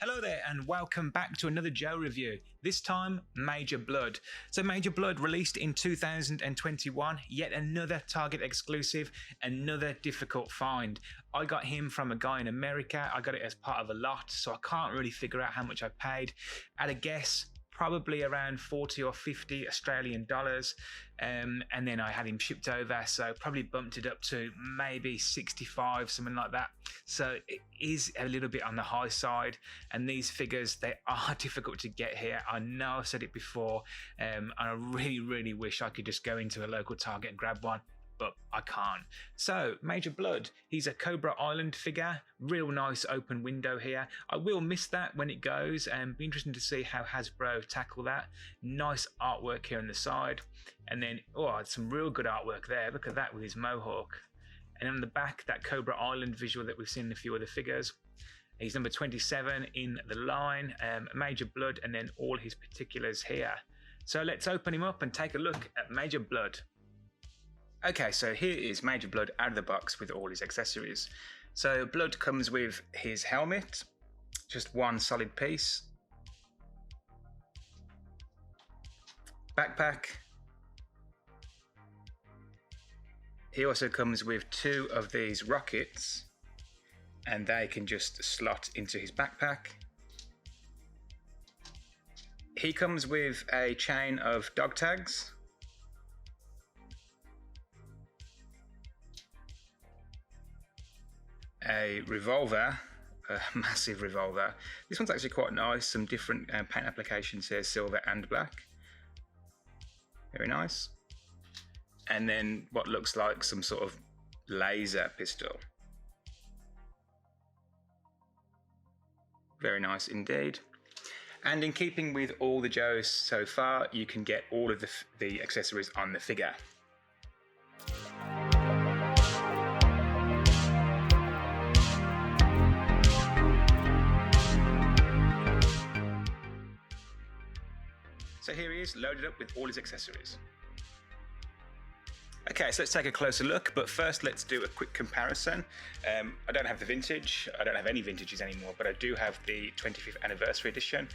Hello there and welcome back to another Joe review, this time Major Bludd. So Major Bludd released in 2021, yet another Target exclusive, another difficult find. I got him from a guy in America, I got it as part of a lot, so I can't really figure out how much I paid. At a guess, probably around 40 or 50 Australian dollars, and then I had him shipped over, so probably bumped it up to maybe 65, something like that. So it is a little bit on the high side, and these figures, they are difficult to get here. I know I've said it before, and I really wish I could just go into a local Target and grab one, but I can't. So Major Bludd, he's a Cobra Island figure, real nice open window here. I will miss that when it goes, and be interesting to see how Hasbro tackle that. Nice artwork here on the side, and then some real good artwork there. Look at that with his mohawk. And on the back, that Cobra Island visual that we've seen in a few other figures. He's number 27 in the line, Major Bludd, and then all his particulars here. So let's open him up and take a look at Major Bludd. Okay, so here is Major Bludd out of the box with all his accessories. So Bludd comes with his helmet, just one solid piece. Backpack. He also comes with two of these rockets, and they can just slot into his backpack. He comes with a chain of dog tags. A revolver, a massive revolver. This one's actually quite nice, some different paint applications here, silver and black. Very nice. And then what looks like some sort of laser pistol. Very nice indeed. And in keeping with all the Joes so far, you can get all of the accessories on the figure. So here he is, loaded up with all his accessories. Okay, so let's take a closer look, but first let's do a quick comparison. I don't have the vintage, I don't have any vintages anymore, but I do have the 25th anniversary edition,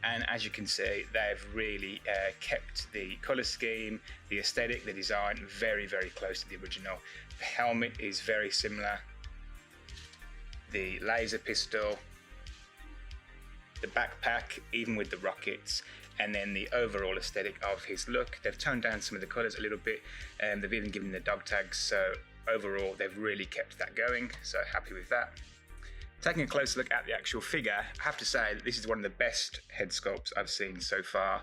and as you can see, they've really kept the colour scheme, the aesthetic, the design very close to the original. The helmet is very similar, the laser pistol, the backpack, even with the rockets, and then the overall aesthetic of his look. They've toned down some of the colours a little bit, and they've even given the dog tags, so overall they've really kept that going, so happy with that. Taking a closer look at the actual figure, I have to say that this is one of the best head sculpts I've seen so far.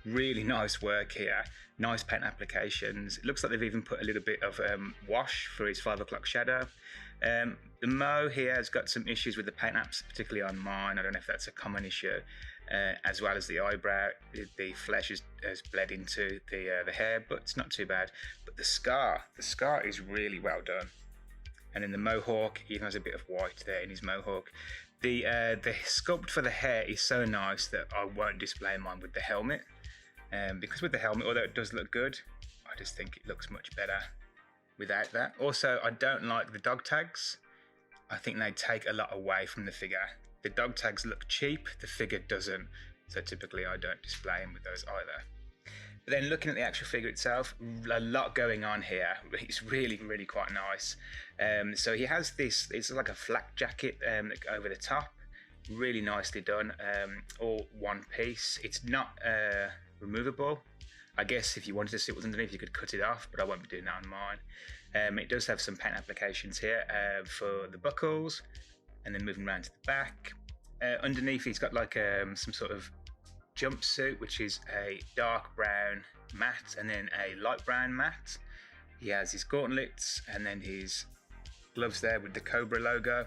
Really nice work here, nice paint applications. It looks like they've even put a little bit of wash for his 5 o'clock shadow. The Mo here has got some issues with the paint apps, particularly on mine. I don't know if that's a common issue, as well as the eyebrow. The flesh has bled into the hair, but it's not too bad. But the scar is really well done. And then the mohawk even has a bit of white there in his mohawk. The sculpt for the hair is so nice that I won't display mine with the helmet. Because with the helmet, although it does look good, I just think it looks much better without that. Also, I don't like the dog tags. I think they take a lot away from the figure. The dog tags look cheap, the figure doesn't, so typically I don't display them with those either. But then looking at the actual figure itself, a lot going on here. It's really quite nice. So he has this, it's like a flak jacket over the top, really nicely done, all one piece. It's not removable. I guess if you wanted to see what's underneath, you could cut it off, but I won't be doing that on mine. It does have some paint applications here for the buckles, and then moving around to the back. Underneath, he's got like some sort of jumpsuit, which is a dark brown matte and then a light brown matte. He has his gauntlets and then his gloves there with the Cobra logo.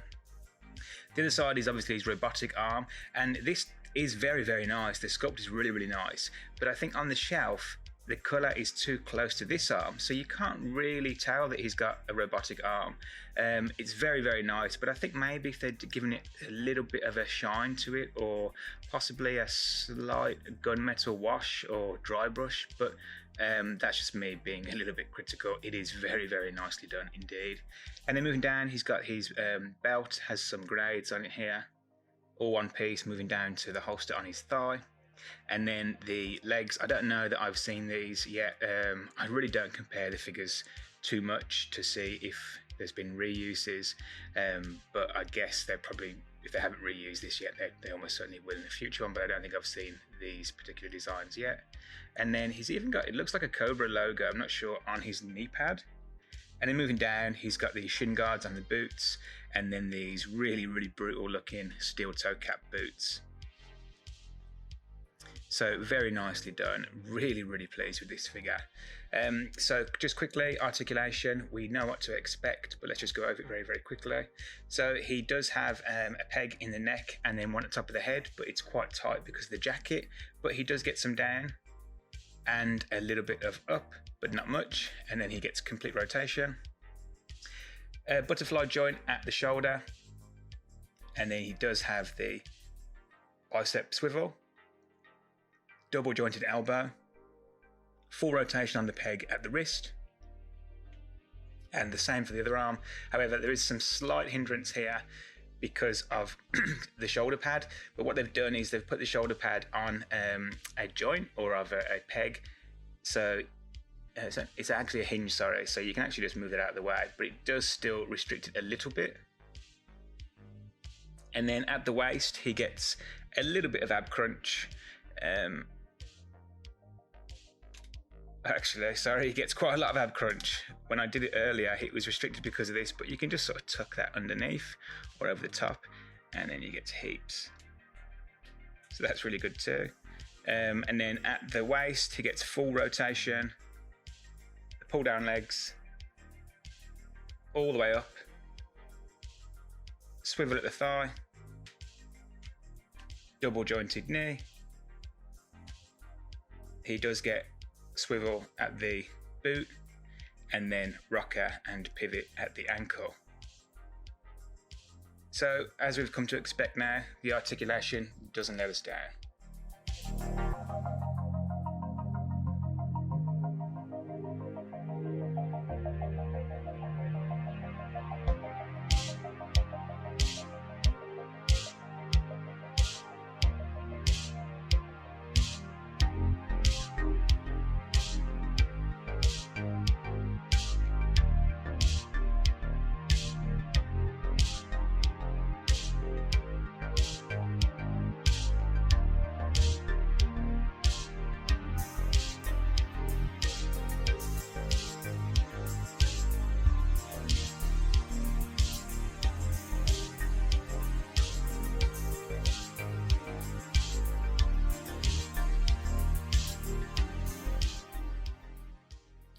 The other side is obviously his robotic arm, and this is very nice. The sculpt is really nice, but I think on the shelf the colour is too close to this arm, so you can't really tell that he's got a robotic arm. It's very nice, but I think maybe if they'd given it a little bit of a shine to it, or possibly a slight gunmetal wash or dry brush, but that's just me being a little bit critical. It is very nicely done indeed. And then moving down, he's got his belt, has some grades on it here. all one piece, moving down to the holster on his thigh. And then the legs, I don't know that I've seen these yet. I really don't compare the figures too much to see if there's been reuses, but I guess they're probably, if they haven't reused this yet, they almost certainly will in the future one, but I don't think I've seen these particular designs yet. And then he's even got, it looks like a Cobra logo, I'm not sure, on his knee pad. And then moving down, he's got the shin guards on the boots, and then these really, really brutal looking steel toe cap boots. So very nicely done. Really, really pleased with this figure. So just quickly, articulation, we know what to expect, but let's just go over it very, very quickly. So he does have a peg in the neck and then one at the top of the head, but it's quite tight because of the jacket, but he does get some down and a little bit of up, but not much. And then he gets complete rotation. Butterfly joint at the shoulder. And then he does have the bicep swivel. Double jointed elbow, full rotation on the peg at the wrist, and the same for the other arm. However, there is some slight hindrance here because of the shoulder pad, but what they've done is they've put the shoulder pad on a joint or of a peg, so it's actually a hinge, sorry, so you can actually just move it out of the way, but it does still restrict it a little bit. And then at the waist, he gets a little bit of ab crunch. Actually, sorry, he gets quite a lot of ab crunch. When I did it earlier, it was restricted because of this, but you can just sort of tuck that underneath or over the top, and then you get heaps. So that's really good too. And then at the waist, he gets full rotation, the pull down legs, all the way up, swivel at the thigh, double jointed knee. He does get swivel at the boot, and then rocker and pivot at the ankle. So as we've come to expect now, the articulation doesn't let us down.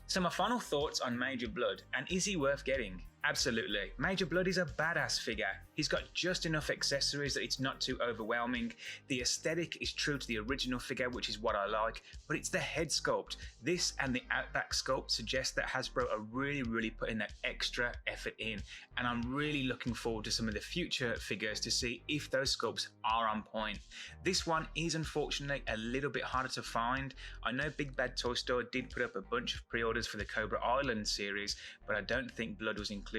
So my final thoughts on Major Bludd, and is he worth getting? Absolutely. Major Bludd is a badass figure. He's got just enough accessories that it's not too overwhelming. The aesthetic is true to the original figure, which is what I like, but it's the head sculpt. This and the Outback sculpt suggest that Hasbro are really putting that extra effort in, and I'm really looking forward to some of the future figures to see if those sculpts are on point. This one is unfortunately a little bit harder to find. I know Big Bad Toy Store did put up a bunch of pre-orders for the Cobra Island series, but I don't think Bludd was included.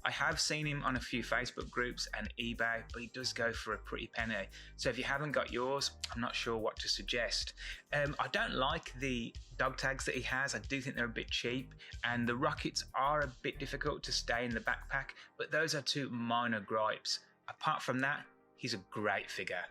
I have seen him on a few Facebook groups and eBay, but he does go for a pretty penny. So if you haven't got yours, I'm not sure what to suggest. I don't like the dog tags that he has. I do think they're a bit cheap, and the rockets are a bit difficult to stay in the backpack, but those are two minor gripes. Apart from that, he's a great figure.